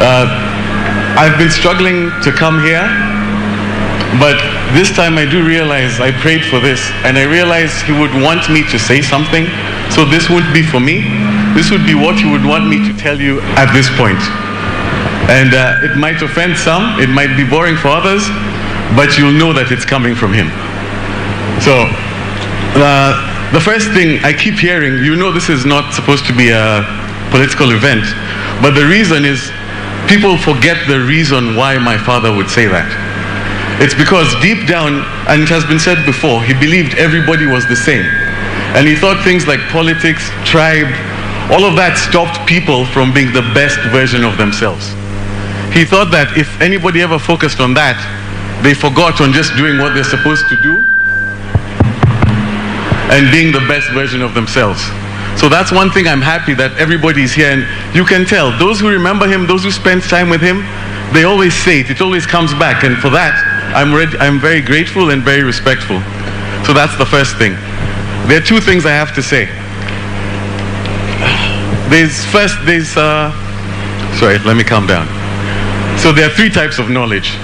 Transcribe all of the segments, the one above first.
I've been struggling to come here, but this time I do realize I prayed for this, and I realized he would want me to say something, so this wouldn't be for me. This would be what he would want me to tell you at this point. And it might offend some, it might be boring for others, but you'll know that it's coming from him. So, the first thing I keep hearing, you know this is not supposed to be a political event, but the reason is people forget the reason why my father would say that. It's because deep down, and it has been said before, he believed everybody was the same. And he thought things like politics, tribe, all of that stopped people from being the best version of themselves. He thought that if anybody ever focused on that, they forgot on just doing what they're supposed to do and being the best version of themselves. So that's one thing I'm happy that everybody's here, and you can tell, those who remember him, those who spend time with him, they always say it always comes back, and for that, I'm very grateful and very respectful. So that's the first thing. There are two things I have to say. Sorry, let me calm down. So there are three types of knowledge.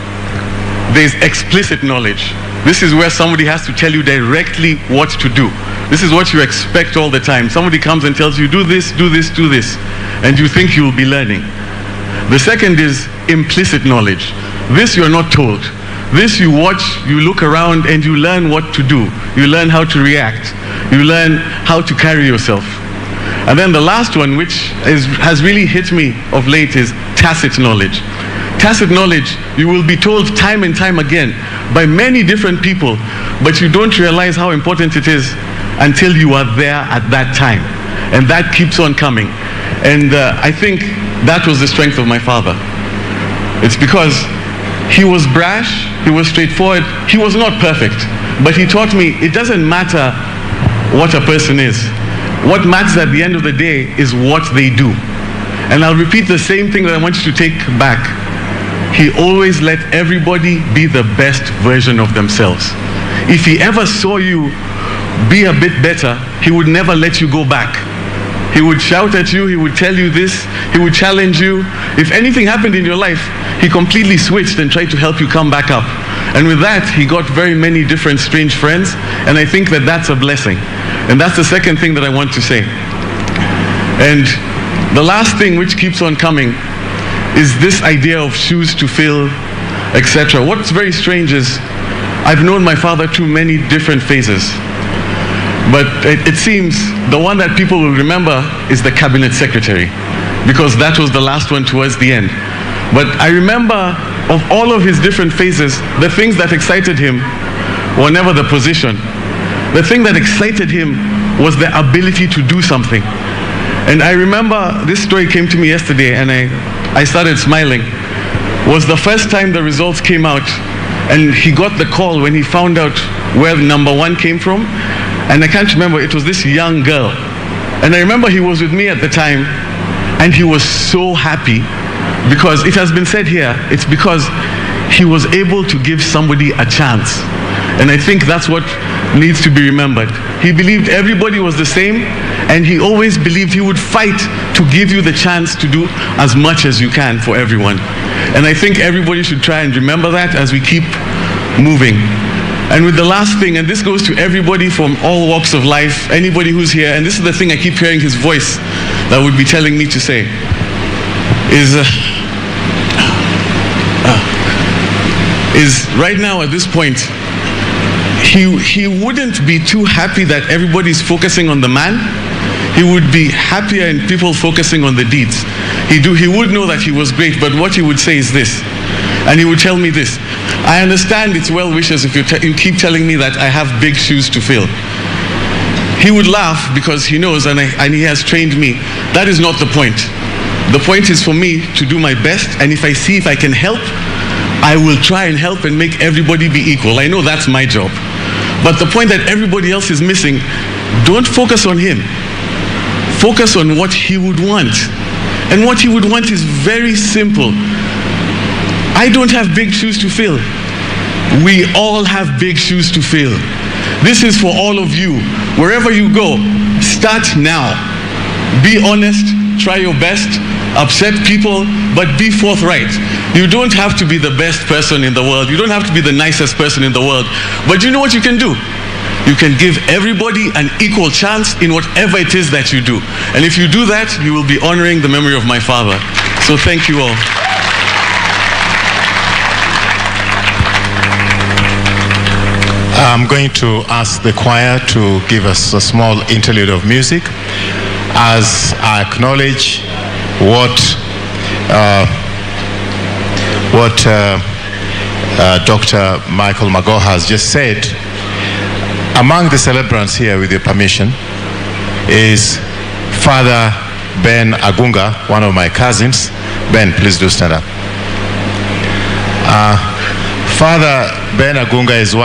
There's explicit knowledge. This is where somebody has to tell you directly what to do. This is what you expect all the time. Somebody comes and tells you, do this, do this, do this, and you think you'll be learning. The second is implicit knowledge. This you're not told. This you watch, you look around, and you learn what to do. You learn how to react. You learn how to carry yourself. And then the last one, which has really hit me of late, is tacit knowledge. Tacit knowledge, you will be told time and time again by many different people, but you don't realize how important it is until you are there at that time. And that keeps on coming. And I think that was the strength of my father. It's because he was brash, he was straightforward, he was not perfect, but he taught me it doesn't matter what a person is. What matters at the end of the day is what they do. And I'll repeat the same thing that I want you to take back. He always let everybody be the best version of themselves. If he ever saw you be a bit better, he would never let you go back. He would shout at you, he would tell you this, he would challenge you. If anything happened in your life, he completely switched and tried to help you come back up. And with that, he got very many different strange friends, and I think that that's a blessing. And that's the second thing that I want to say. And the last thing which keeps on coming is this idea of shoes to fill, etc. What's very strange is I've known my father through many different phases. But it seems the one that people will remember is the cabinet secretary, because that was the last one towards the end. But I remember of all of his different phases, the things that excited him were never the position. The thing that excited him was the ability to do something. And I remember this story came to me yesterday, and I started smiling. Was the first time the results came out, and he got the call when he found out where number one came from. And I can't remember, it was this young girl. And I remember he was with me at the time, and he was so happy, because it has been said here, it's because he was able to give somebody a chance. And I think that's what needs to be remembered. He believed everybody was the same, and he always believed he would fight to give you the chance to do as much as you can for everyone. And I think everybody should try and remember that as we keep moving. And with the last thing, and this goes to everybody from all walks of life, anybody who's here, and this is the thing I keep hearing his voice that would be telling me to say, is right now at this point, he wouldn't be too happy that everybody's focusing on the man. He would be happier in people focusing on the deeds. He would know that he was great, but what he would say is this, and he would tell me this: I understand it's well wishes if you keep telling me that I have big shoes to fill. He would laugh because he knows, and he has trained me, that is not the point. The point is for me to do my best, and if I see if I can help, I will try and help and make everybody be equal. I know that's my job. But the point that everybody else is missing, don't focus on him. Focus on what he would want. And what he would want is very simple. I don't have big shoes to fill. We all have big shoes to fill. This is for all of you. Wherever you go, start now. Be honest, try your best, upset people, but be forthright. You don't have to be the best person in the world. You don't have to be the nicest person in the world. But you know what you can do? You can give everybody an equal chance in whatever it is that you do. And if you do that, you will be honoring the memory of my father. So thank you all. I'm going to ask the choir to give us a small interlude of music as I acknowledge what Dr. Michael Magoha has just said. Among the celebrants here, with your permission, is Father Ben Agunga, one of my cousins. Ben, please do stand up. Father Ben Agunga is one